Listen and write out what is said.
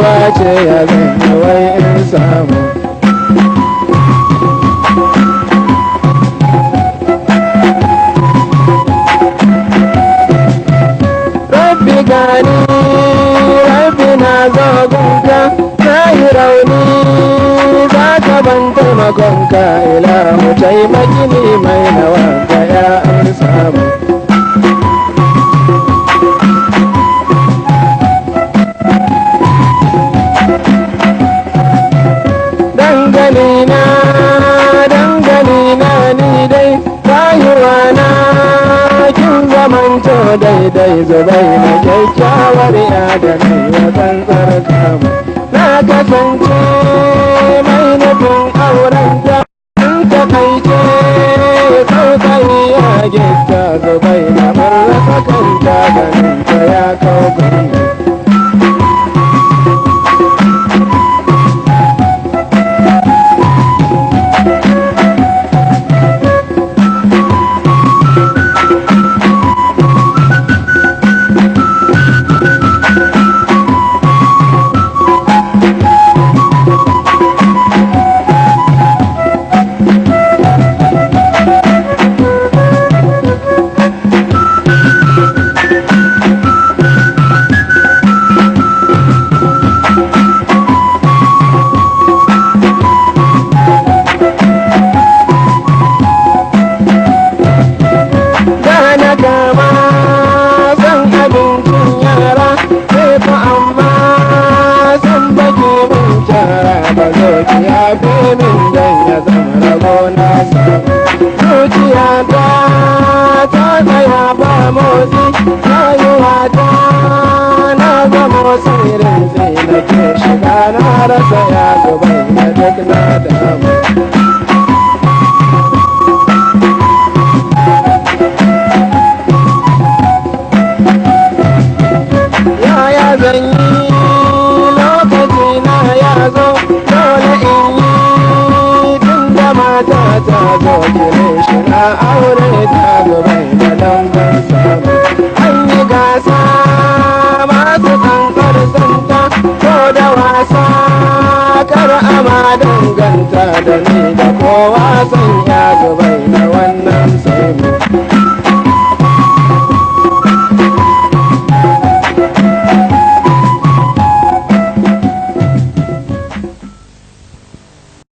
rayuwa ce ya zanyi wai in samu. Rabbi gani, Rabbi na zo gunka, na yi rauni za ka ban taimakonka, ilahu taimaki ni mai nawa ga ya an samu. Dangalina ni dai rayuwa na kin zamanto daidai, zubai na kyakkyawar yadanai ya tsantsar kamu. Na kasance mai nufin auren ta, in ta kaice sauƙayi ya gita, zubai na marasa kanta ganin ta ya kawo gani. Ya fi min dan ya zama rabo na samu. Zuciya ta tsaya ba motsi, rayuwa ta na zama sirrin sai nake shiga na rasa ya zubai na duk na damu. Yaya zan yi lokaci na ya zo, dole in yi tunda mata ta zo kire shi na aure ta zubai da lambar samu. An yi gasa masu kankar santa, ko da wasa kar ama danganta da ni da kowa san ya zubai na wannan sai mu.